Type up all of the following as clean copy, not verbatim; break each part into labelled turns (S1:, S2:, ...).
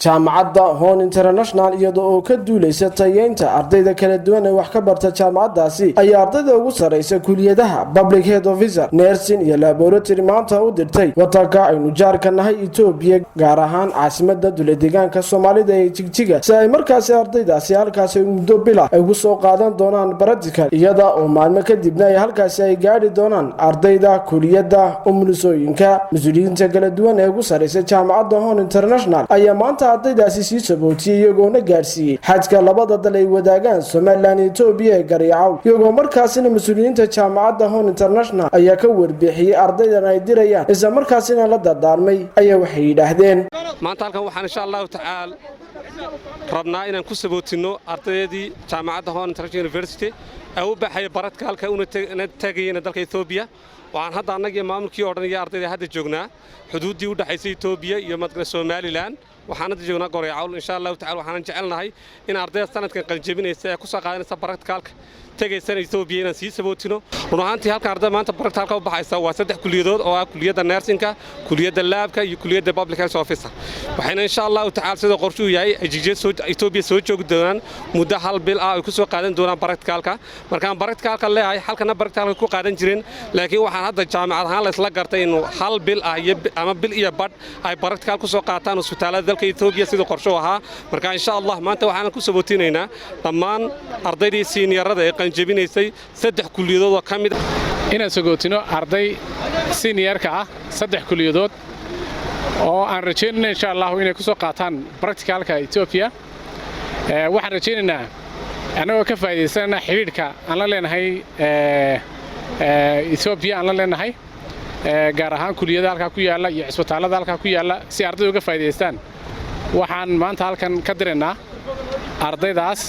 S1: jaamacadda Hon International iyadoo ka duuleysa tayeynta ardayda kala duwan ee wax ka barta jaamacadaasi ayaa ardayda ugu sareysa kuliyadaha Public Health Officer, Nursing iyo Laboratory maanta u dirtay wadanka aynu jaarka nahay Itoobiya gaar ahaan caasimadda dowladdeegaanka Soomaalida ee Jigjiga si ay markaas ardaydaasi halkaas muddo bila ay ugu soo qaadan doonaan practical iyada oo maalmo kadibna ay halkaas ay gaari doonaan ardayda kuliyadda umulisooyinka mas'uuliyiinta kala duwan ee ugu sareysa jaamacadda Hon International ayaa maanta ardaydaasi sii sabootiyay iyagoona gaarsiiyay xajka labada dal ay wadaagaan Somaliland iyo Itoobiya ee Garyacawl iyagoo markaasina mas'uuliyiinta jaamacadda Hon International ayaa ka warbixiyay ardaydan ay dirayaan isla markaasina la dardaarmay ayaa waxay yiraahdeen
S2: maanta halkan waxaan insha Allah ta'ala rabnaa inaan ku sabootino ardaydii jaamacadda Hon International University ay u baxay baradka halka una tagayeen dalka Itoobiya waxaan hadda annaga maamulkii oo dhan iyo ardayda hadda joognaa xuduudii u dhaxaysay Itoobiya iyo madqal Somaliland waxaan hadda joognaa Garyacawl insha Allah ta'ala waxaan jecelnahay in ardayda sanadkan qalinjabinaysa ay ku soo qaadanaysa baradkaalka tagaysan Itoobiya inaan sii sabootino runaantii halka ardayda maanta baradkaalka u baxaysa waa saddex kuliyadood oo ah kuliyadda nursingka kuliyadda laabka iyo kuliyadda public health officer waxayna insha Allah ta'ala sida qorshuhu yahay Itoobiya soo joogi doonaan muddo hal bil ah ay ku soo qaadan doonaan baradkaalka markaan baradkaalka leeyahay halkana baradkaalka ku qaadan jireen laakiin waxaan hadda jaamacad ahaan la isla gartay in hal bil ah ama bil iyo badh ay baradkaal ku soo qaataan isbitaalada dalka Itoobiya sida qorshuhu ahaa marka insha Allah maanta waxaan ku sabootinaynaa dhammaan ardaydii seniorada ee qalinjabinaysay saddex kuliyadood oo kamid
S3: inaan sagootino arday seniorka ah saddex kuliyadood oo aan rajeynayna insha Allah inay ku soo qaataan practicalka Itoobiya waxaan rajeynaynaa anagoo ka faa'iideysanana xiriirka aan la leenahay Itoobiya aan la leenahay gaar ahaan kuliyadaha halka ku yaala iyo isbitaalada halka ku yaala si ardaydu uga faa'iideystaan waxaan maanta halkan ka direynaa ardaydaas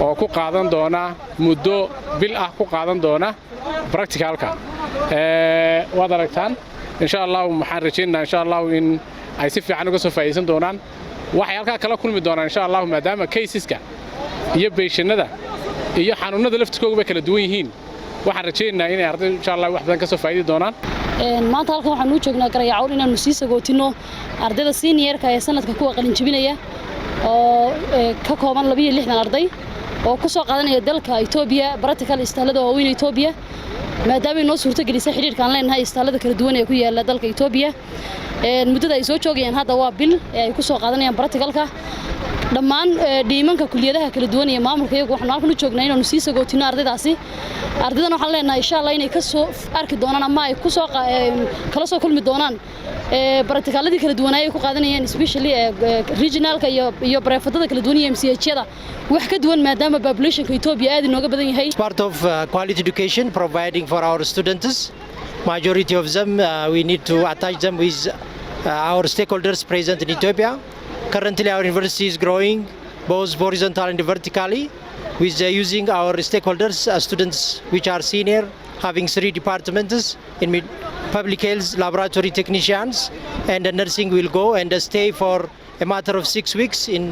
S3: oo ku qaadan doona muddo bil ah ku qaadan doona practicalka waad aragtaan insha Allah waxaan rajeynaynaa insha Allah in ay si fiican uga soo faa'iideysan doonaan waxay halka kala kulmi doonaan insha Allah maadaama caseska iyo patientnada iyo xanuunada laftirkooda kala duwan yihiin waxaan rajeynaynaa in ardaydu insha Allah wax badan ka soo faa'iidi doonaan
S4: maanta halkan waxaan u joognaa Garyacawl inaanu sii sagootino ardayda seniorka ee sanadka kuwa qalin jabinaya oo ka kooban 62 arday oo ku soo qaadanaya dalka Itoobiya practical istaalada oo weyn Itoobiya maadaama inoo suurto gelisay xiriirka aan leenahay istaalada kala duwan ee ku yaala dalka Itoobiya muddada ay soo joogayaan hadda waa bil ay ku soo qaadanayaan practicalka dhammaan dhiimanka kuliyadaha kala duwan ee maamulka iyagu waxaan halkan u joognaa inaanu sii sagootino ardaydaasi ardaydan waxaan leenahay insha Allah inay ka soo arki doonaan ama ay ku soo kala soo kulmi doonaan practicaladii kala duwan ay ku qaadanayeen especially regionalka iyo prefectada kala duwan ee MCH-yada wax ka duwan maadaama populationka Itoobiya aad inooga badan yahay
S5: part of quality education providing for our students majority of them we need to attach them with our stakeholders present in Ethiopia. Currently, our university is growing both horizontal and vertically with using our stakeholders, students which are senior, having 3 departments in public health, laboratory technicians, and nursing will go and stay for a matter of 6 weeks in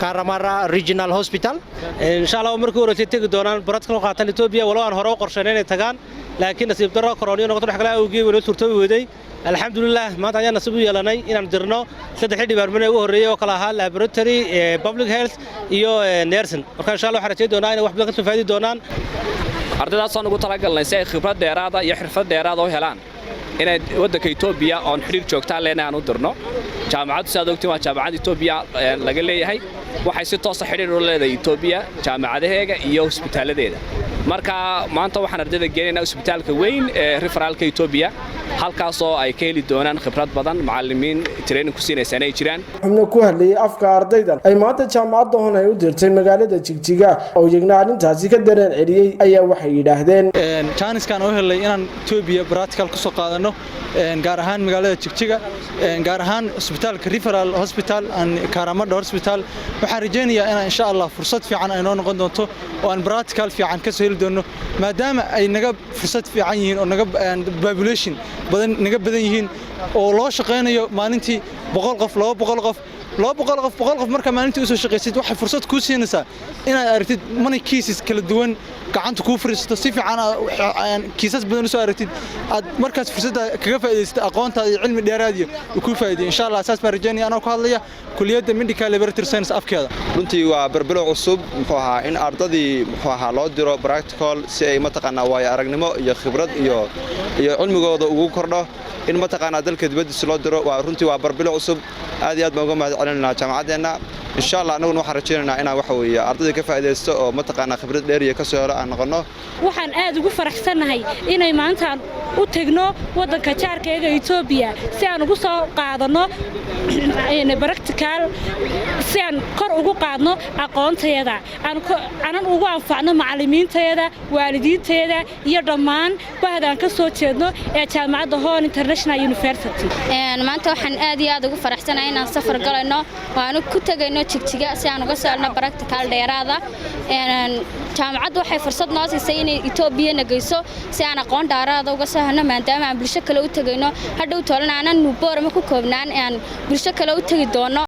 S5: Karamara Regional Hospital.
S6: Inshallah, markii hore tagi doonaan baradka qaatan Itoobiya walaal aan hore u qorsheynay inay tagaan laakiin nasiib darro corona noqotay wax kale awgeed wali suurtoobi weeday alxamdulillah maanta ayaan nasiib u yeelanay inaan dirno saddex department ugu horeeyay oo kala ahaa laboratory public health iyo nursing marka inshallah waxaan rajeyn doonaa inay wax badan ka soo faa'iidi doonaan
S7: ardaydaas aan ugu talagalnay si ay khibrad dheeraad ah iyo xirfad dheeraad oo helaan inay wadanka Itoobiya oo xiriir joogta leenahay u dirno jaamacaddu saad ogtiin waa jaamacad Itoobiya laga leeyahay waxay si toos ah xiriir u leedahay Itoobiya jaamacadaheega iyo isbitaaladeeda marka maanta waxaan ardayda geenaynaa isbitaalka weyn ee referalka Itoobiya halkaas oo ay ka heli doonaan khibrad badan macallimiin training ku siinaysan ay jiraan
S1: xubno ku hadlayay afka ardaydan ay maanta jaamacadda Hon ay u dirtay magaalada Jigjiga oo iyagna arintaasi ka dareen celiyay ayaa waxay yiraahdeen
S8: chance-kan oo helay inaan Itoobiya practical ku soo qaadano gaar ahaan magaalada Jigjiga gaar ahaan isbitaalka referal hospital and Karamada hospital waxaan rajeynayaa in insha Allah fursad fiican ay noo noqon doonto oo aan practical fiican ka soo heli doono maadaama ay naga fursad fiican yihiin oo naga population badan naga badan yihiin oo loo shaqeynayo maalintii 100 qof 200 qof 200 qof marka maalintii u soo shaqaysid waxay fursad ku siinaysaa inaad aragtid money cases kala duwan gacanta ku fariisto si fiican kiisas badan soo aragtid aad markaas fursada kaga faa'iideysto aqoontaada iyo cilmi dheeraad iyo ku faa'iideeyo insha Allah asaas baan rajaynaya anoo ku hadlaya kulliyadda medical laboratory science afkeeda
S9: runtii waa barbilow cusub muxuu ahaa in ardadii muxuu ahaa loo diro practical si ay mataqaanaa waayo aragnimo iyo khibrad iyo cilmigooda ugu kordho in mataqaanaa dalka dibadiisa loo diro waa runtii waa barbilow cusub aad iyo aad baan uga mahadcelinaynaa jaamacadeena insha Allah anaguna waxaan rajaynaynaa inaan waxa weeye ardayda ka faa'iideysto oo mataqaanaa khibrad dheer iyo ka soo helo aan noqono
S10: waxaan aad ugu faraxsanahay inay maanta u tagno wadanka jaarkeega Itoobiya si aan ugu soo qaadano practical si aan kor ugu qaadno aqoontayada aan ugu anfacno macallimiintayada waalidiintayada iyo dhammaan bahdaan ka soo jeedno ee jaamacadda Horn International University
S11: maanta waxaan aad iyo aad ugu faraxsanahay inaan safar galayno waan ku tagayno Jigjiga si aan uga soo practical dheeraada jaamacaddu waxay fursad noo siisay inay Itoobiya nageyso si aan aqoon dheeraad uga soo helno maadaama aan bulsho kale u tagayno hadhow toolan aanan Boorama ku koobnaan aan bulsho kale u tagi doono